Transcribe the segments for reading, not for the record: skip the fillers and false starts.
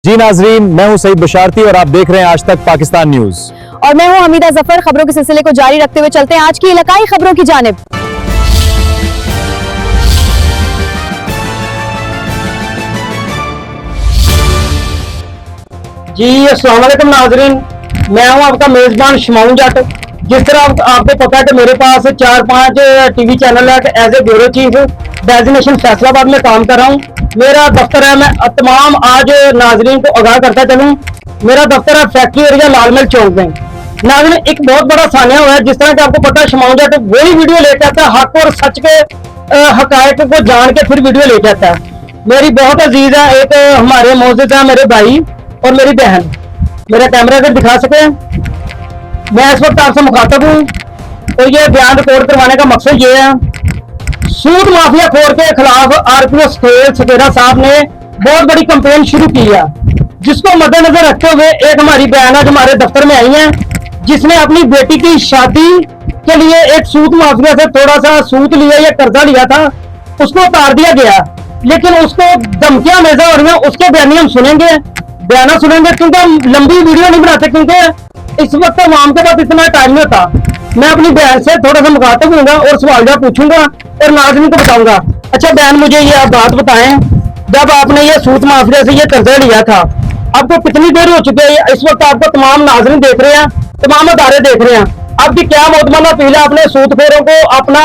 जी नाजरीन, मैं हूं सईद बशारती और आप देख रहे हैं आज तक पाकिस्तान न्यूज। और मैं हूं हमीदा जफर। खबरों के सिलसिले को जारी रखते हुए चलते हैं आज की इलाकाई खबरों की जानिब। जी अस्सलाम वालेकुम नाजरीन, मैं हूं आपका मेजबान शमाउन जट। जिस तरह आपको पता है कि मेरे पास 4-5 टीवी चैनल है। As a bureau chief designation Faisalabad में काम कर रहा हूं। मेरा दफ्तर है, मैं तमाम आज नाजरीन को आगाह करता चलूं, मेरा दफ्तर है फैक्ट्री एरिया लालमहल चौक में। नाजरीन, एक बहुत बड़ा सानिया हुआ है। जिस तरह कि आपको पता है शमाउन जट वही वीडियो लेके आता है, हक और सच के हकायक को जान के फिर वीडियो लेके आता है। मेरी बहुत अजीज है, एक हमारे मोअज़्ज़िज़ है मेरे भाई और मेरी बहन। मेरा कैमरा अगर दिखा सके, मैं इस वक्त आपसे मुखातब हूँ। तो ये बयान रिकॉर्ड करवाने का मकसद ये है, सूद माफिया खोर के खिलाफ आरपीओ सकेरा साहब ने बहुत बड़ी कंपेन शुरू की है, जिसको मद्देनजर रखते हुए एक हमारी बहन आज हमारे दफ्तर में आई है, जिसने अपनी बेटी की शादी के लिए एक सूद माफिया से थोड़ा सा सूद लिया या कर्जा लिया था, उसको उतार दिया गया। लेकिन उसको धमकियां मेजा हो रही हैं। उसके बयान हम सुनेंगे, बयाना सुनेंगे, क्योंकि हम लंबी वीडियो नहीं बनाते, क्योंकि इस वक्त आवाम के पास इतना टाइम नहीं होता। मैं अपनी बहन से थोड़ा सा मुखातब हूँगा और सवाल जवाब पूछूंगा और नाज़रीन को बताऊंगा। अच्छा बहन, मुझे ये आप बात बताएं, जब आपने ये सूद माफिया से ये कर्जा लिया था, आपको कितनी देर हो चुकी है? इस वक्त आपको तमाम नाज़रीन देख रहे हैं, तमाम अदारे देख रहे हैं, आपकी क्या मोतमना अपील है? आपने सूदखोरों को अपना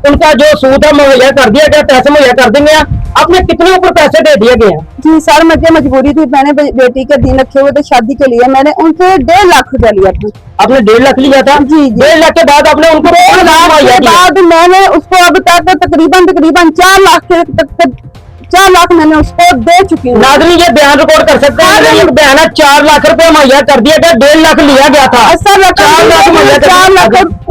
उनका जो सूद है मुहैया कर दिया गया, पैसे मुहैया कर देंगे, आपने कितने ऊपर पैसे दे दिए गए हैं? जी सर, मुझे मजबूरी थी, मैंने बेटी के दिन रखे हुए थे शादी के लिए, मैंने उनसे 1.5 लाख रुपया लिया था। आपने 1.5 लाख लिया था? जी, जी। 1.5 लाख के बाद आपने उनको 1.5 लाख के बाद मैंने उसको अब तक तकरीबन 4 लाख के तक 4 लाख मैंने उसको दे चुकी हूँ। नाज़रीन, ये बयान रिकॉर्ड कर सकते हैं, ये बयान 4 लाख रुपए मुहैया कर दिया गया, 1.5 लाख लिया गया था। सर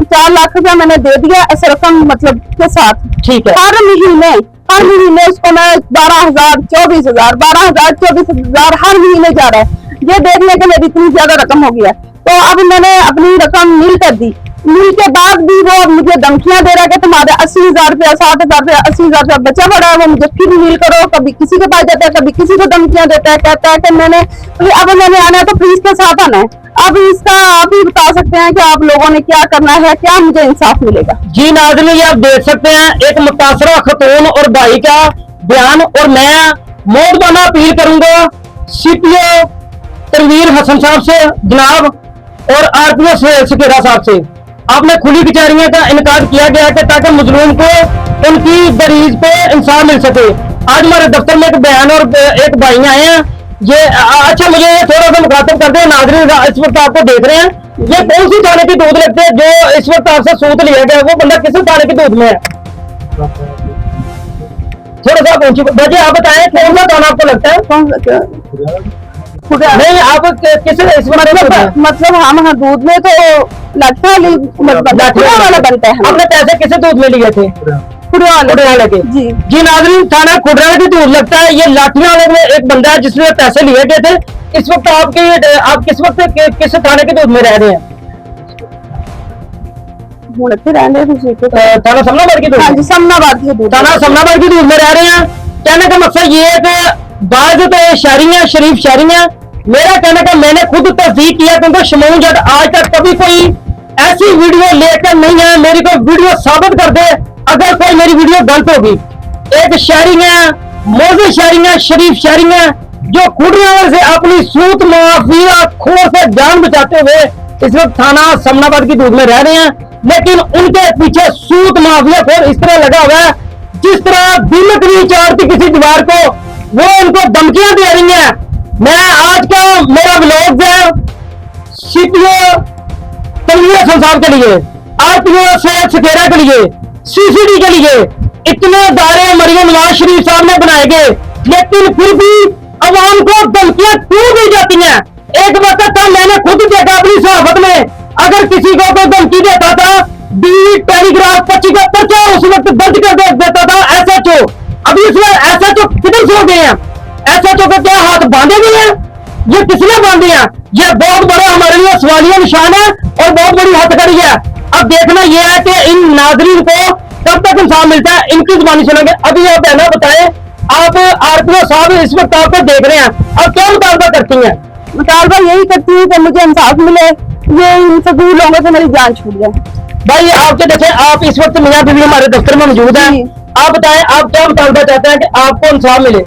4 लाख रुपया मैंने दे दिया इस रकम मतलब के साथ। ठीक है। हर महीने उसको मैं 12,000 24,000 12,000 24,000 हर महीने जा रहा है। ये देखने के मेरी इतनी ज्यादा रकम हो गया, तो अब मैंने अपनी रकम नील कर दी। नील के बाद भी वो मुझे धमकियां दे रहा है कि तुम्हारे 80,000 रुपया 60,000 रुपया 80,000 रुपया बचा पड़ा है, वो मुझे फिर नील करो। कभी किसी के पास जाता है, कभी किसी को धमकियां देता है, कहता है कि मैंने अब मैंने आना है तो प्लीज के साथ आना है। अब इसका आप ही बता सकते हैं कि आप लोगों ने क्या करना है, क्या मुझे इंसाफ मिलेगा? जी नाज़रीन, ये आप देख सकते हैं एक मुतासरा खतून और भाई का बयान। और मैं मोहब्बाना अपील करूंगा सीपीओ तनवीर हसन साहब से जनाब और आरपीओ सकेरा साहब से, आपने खुली कचहरियों का इनकार किया गया कि ताकि मजलूम को उनकी दरीज पे इंसाफ मिल सके। आज हमारे दफ्तर में एक बयान और एक भाई आए हैं। ये अच्छा, मुझे ये थोड़ा सा मुखातब करते हैं नाज़रीन, इस वक्त आपको देख रहे हैं, ये कौन सी थाने की दूध लगते हैं जो इस वक्त आपसे सूद लिया गया? वो बंदा किस थाने की दूध में है? थोड़ा सा पहुंची बजे आप बताएं, कौन सा थाना आपको लगता है? नहीं, आप किस इस बारे में मतलब हम दूध में तो लगता है वाला बनता है। आपने पैसे किसे दूध में लिए थे? खुडराले के। जी नाज़रीन, थाना खुडराले की दूध लगता है। ये लाठियां वाले में एक बंदा है जिसने पैसे लिए गए थे। इस वक्त आप किस वक्त किस थाने की दूध में रह रहे हैं? थाना समनाबाद की दूध। हाँ जी, समनाबाद की दूध। थाना समनाबाद की दूध में रह रहे हैं। कहने का मकसद ये है कि बाज़ तो शायरियां शरीफ शायरियां, मेरा कहने का मैंने खुद तस्दीक किया, क्योंकि शमाउन जट आज तक कभी कोई ऐसी वीडियो लेकर नहीं है मेरी कोई वीडियो साबित कर दे अगर कोई मेरी वीडियो गलत होगी। एक शायरियां, मौजूद शायरियां, शरीफ शायरियां जो खुडराले से अपनी सूद माफिया खोर से जान बचाते हुए इस वक्त थाना समनाबाद की दूध में रह रहे हैं। लेकिन उनके पीछे सूद माफिया खोर इस तरह लगा हुआ है, जिस तरह दिल नहीं चाहती किसी दीवार को, वो उनको धमकियां दे रही है। मैं आज का मेरा व्लॉग है सीपीओ तनवीर हसन साहब के लिए, आरपीओ सकेरा के लिए, सीसीडी के लिए। इतने दायरे मरियम नवाज शरीफ साहब ने बनाए गए, लेकिन फिर भी अवाम को धमकियां क्यों दी जाती हैं? एक वक्त था, मैंने खुद देखा अपनी सहाफत में, अगर किसी को कोई धमकी देता था, टेलीग्राफ 25 का पर्चा उस वक्त दर्ज कर देता था एसएचओ। अभी इसमें एसएचओ किधर सो गए हैं? एसएचओ के क्या हाथ बांधे गए हैं? ये किसने बांधे हैं? ये बहुत बड़ा हमारे लिए सवालिया निशान है और बहुत बड़ी हथकड़ी है। अब देखना यह है कि इन नाजरीन को कब तक इंसाफ मिलता है। इनकी जुबानी सुनेंगे। अभी आप पहला बताएं आप आरपीओ साहब इस वक्त आपको देख रहे हैं, आप क्या मुतालबा करती हैं? मुतालबा यही करती हूँ कि मुझे इंसाफ मिले, ये इन फजूल लोगों से मेरी जान छूट जाए। भाई आपके देखें, आप इस वक्त मियां बीवी हमारे दफ्तर में मौजूद हैं, जी। आप बताएं आप क्या मुतालबा चाहते हैं कि आपको इंसाफ मिले?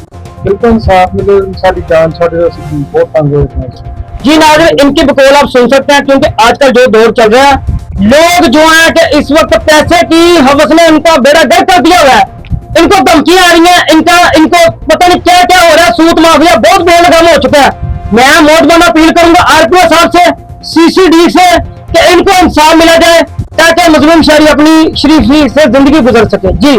बिल्कुल इंसाफ मिले, सारी जान साढ़े बहुत तंग हो रहे हैं। जी नाज़रीन, इनकी बकौल आप सुन सकते हैं, क्योंकि आजकल जो दौर चल रहा है, लोग जो है कि इस वक्त पैसे की हवस ने इनका बेड़ा गर्क कर दिया हुआ है, इनको धमकियां आ रही हैं, इनको पता नहीं क्या क्या हो रहा है, सूत माफिया बहुत बेलगाम हो चुका है। मैं मोटबाना अपील करूंगा आरपीओ साहब से, सीसीडी से, कि इनको इंसाफ मिला जाए ताकि मजलूम शहरी अपनी शरीफी से जिंदगी गुजर सके। जी।